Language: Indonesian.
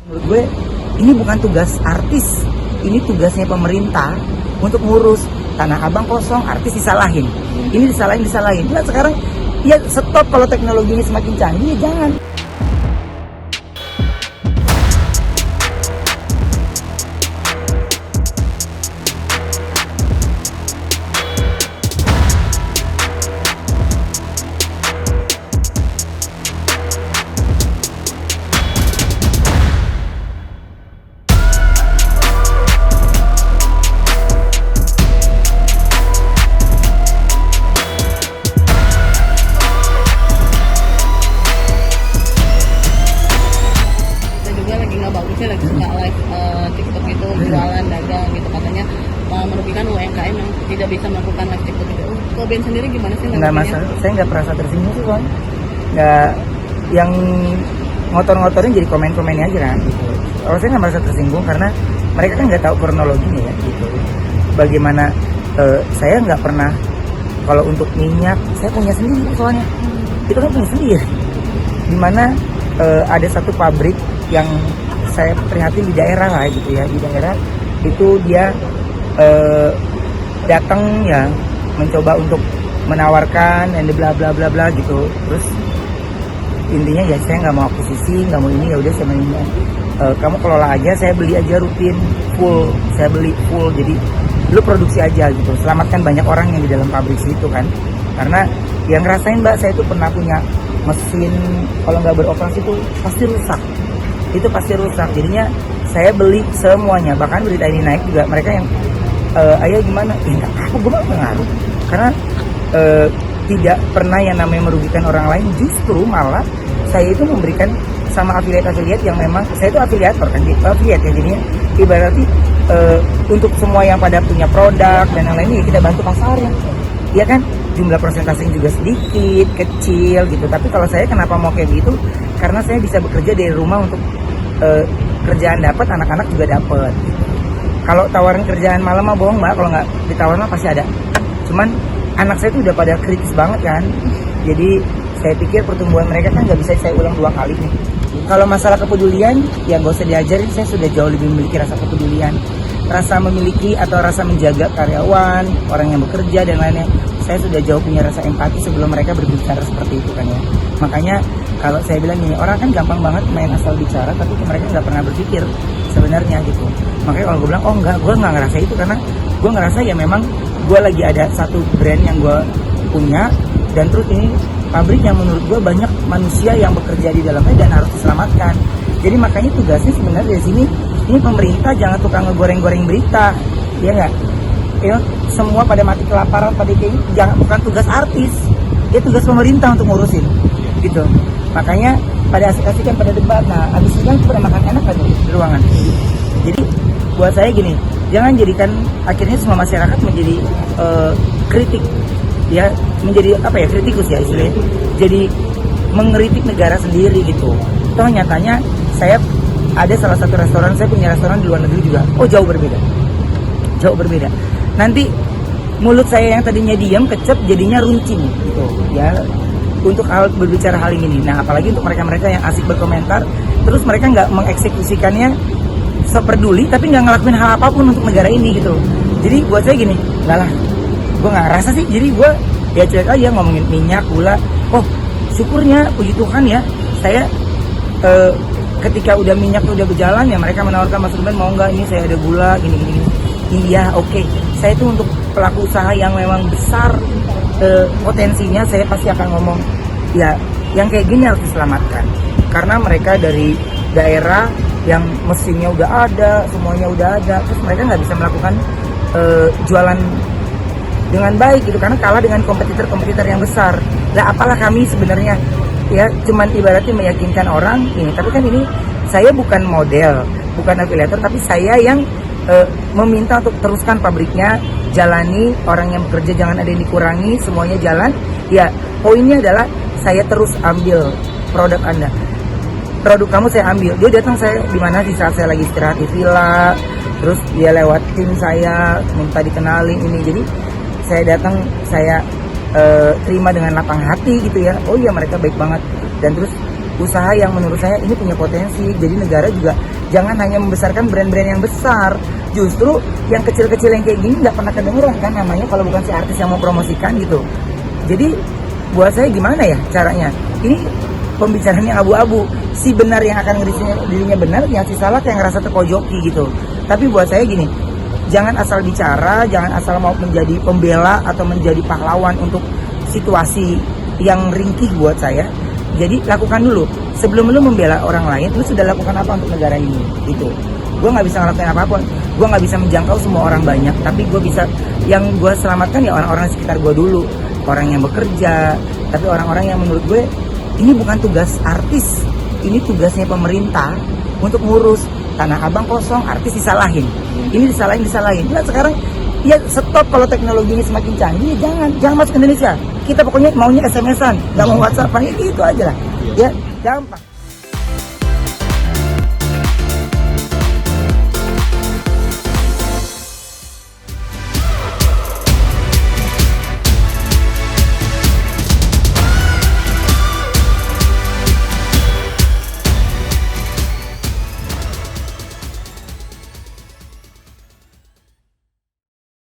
Menurut gue ini bukan tugas artis, ini tugasnya pemerintah untuk ngurus. Tanah Abang kosong, artis disalahin, ini disalahin. Nah sekarang ya stop, kalau teknologinya semakin canggih ya jangan. Bagusnya lagi suka live TikTok itu jualan dagang gitu, katanya merugikan UMKM yang tidak bisa melakukan live TikTok itu. Kalau Ben sendiri gimana sih? Nggak masalah, saya nggak merasa tersinggung sih kan. Nggak, yang ngotor-ngotorin jadi komen-komennya aja kan gitu. Kalau saya nggak merasa tersinggung karena mereka kan nggak tahu kronologinya ya gitu. Bagaimana saya nggak pernah, kalau untuk minyak saya punya sendiri soalnya, itu kan punya sendiri. Dimana ada satu pabrik yang saya prihatin di daerah lah gitu ya, di daerah itu dia datang ya mencoba untuk menawarkan and bla bla bla bla gitu. Terus intinya ya saya nggak mau akuisisi, nggak mau ini, ya udah saya mau ini, kamu kelola aja, saya beli aja rutin full, saya beli full, jadi lu produksi aja gitu, selamatkan banyak orang yang di dalam pabrik situ kan. Karena yang ngerasain mbak, saya tuh pernah punya mesin, kalau nggak beroperasi tuh pasti rusak, itu pasti rusak. Jadinya saya beli semuanya, bahkan berita ini naik juga mereka yang ayah gimana, nggak apa, gue mah pengaruh karena tidak pernah yang namanya merugikan orang lain. Justru malah saya itu memberikan sama afiliat yang memang saya itu afiliator kan, afiliat ya, jadinya ibaratnya untuk semua yang pada punya produk dan yang lainnya kita bantu pasarnya, ya kan. Jumlah persentasenya juga sedikit, kecil gitu. Tapi kalau saya kenapa mau kayak gitu? Karena saya bisa bekerja dari rumah untuk kerjaan dapat, anak-anak juga dapat. Kalau tawaran kerjaan malam mah bohong mbak, kalau nggak ditawarin mah pasti ada. Cuman anak saya tuh udah pada kritis banget kan. Jadi saya pikir pertumbuhan mereka kan nggak bisa saya ulang 2 kali nih. Kalau masalah kepedulian, ya nggak usah diajarin. Saya sudah jauh lebih memiliki rasa kepedulian, rasa memiliki atau rasa menjaga karyawan, orang yang bekerja dan lainnya. Saya sudah jauh punya rasa empati sebelum mereka berbicara seperti itu kan ya. Makanya kalau saya bilang gini, orang kan gampang banget main asal bicara, tapi mereka nggak pernah berpikir sebenarnya gitu. Makanya kalau gue bilang, oh enggak, gue nggak ngerasa itu, karena gue ngerasa ya memang gue lagi ada satu brand yang gue punya, dan terus ini pabrik yang menurut gue banyak manusia yang bekerja di dalamnya dan harus diselamatkan. Jadi makanya tugasnya sebenarnya di sini, ini pemerintah jangan tukang ngegoreng-goreng berita, ya nggak? Ya, semua pada mati kelaparan, pada kayak ini, jangan, bukan tugas artis, ya tugas pemerintah untuk ngurusin, gitu. Makanya pada asik-asikan pada debat, nah abis itu kan pada makan enak kan di ruangan. Jadi buat saya gini, jangan jadikan akhirnya semua masyarakat menjadi kritik, ya menjadi apa ya, kritikus ya istilahnya, jadi mengkritik negara sendiri gitu. Toh nyatanya saya ada salah satu restoran, saya punya restoran di luar negeri juga, oh jauh berbeda. Nanti mulut saya yang tadinya diam kecep jadinya runcing gitu ya untuk berbicara hal ini. Nah apalagi untuk mereka-mereka yang asik berkomentar, terus mereka nggak mengeksekusikannya seperduli, tapi nggak ngelakuin hal apapun untuk negara ini gitu. Jadi buat saya gini, lah gue nggak ngerasa sih, jadi gue ya cuek aja ngomongin minyak, gula. Oh syukurnya puji Tuhan ya, saya ketika udah minyak udah berjalan ya, mereka menawarkan Mas Ruben mau nggak ini saya ada gula gini. Iya oke. Saya itu untuk pelaku usaha yang memang besar potensinya, saya pasti akan ngomong ya yang kayak gini harus diselamatkan, karena mereka dari daerah yang mesinnya udah ada, semuanya udah ada, terus mereka nggak bisa melakukan jualan dengan baik gitu karena kalah dengan kompetitor yang besar. Nah apalah kami sebenarnya ya, cuman ibaratnya meyakinkan orang ini, tapi kan ini saya bukan model, bukan afiliator, tapi saya yang meminta untuk teruskan pabriknya, jalani, orang yang bekerja jangan ada yang dikurangi, semuanya jalan. Ya poinnya adalah saya terus ambil produk Anda, produk kamu saya ambil. Dia datang saya di mana di saat saya lagi istirahat di villa, terus dia lewat tim saya minta dikenalin ini, jadi saya datang, saya terima dengan lapang hati gitu ya. Oh iya mereka baik banget, dan terus usaha yang menurut saya ini punya potensi. Jadi negara juga jangan hanya membesarkan brand-brand yang besar, justru yang kecil-kecil yang kayak gini nggak pernah kedengeran kan namanya kalau bukan si artis yang mau promosikan gitu. Jadi buat saya gimana ya caranya? Ini pembicaraan yang abu-abu. Si benar yang akan ngerisinya dirinya benar, yang si salah yang ngerasa terpojoki gitu. Tapi buat saya gini, jangan asal bicara, jangan asal mau menjadi pembela atau menjadi pahlawan untuk situasi yang ringkih buat saya. Jadi lakukan dulu. Sebelum lu membela orang lain, lu sudah lakukan apa untuk negara ini? Gitu. Gue nggak bisa ngelakuin apapun. Gue nggak bisa menjangkau semua orang banyak. Tapi gue bisa, yang gue selamatkan ya orang-orang di sekitar gue dulu. Orang yang bekerja. Tapi orang-orang yang menurut gue, ini bukan tugas artis. Ini tugasnya pemerintah untuk ngurus. Tanah Abang kosong, artis disalahin. Ini disalahin. Nah sekarang ya stop kalau teknologinya semakin canggih, jangan masuk ke Indonesia. Kita pokoknya maunya SMS-an, nggak mau WhatsApp, itu aja lah. Ya gampang.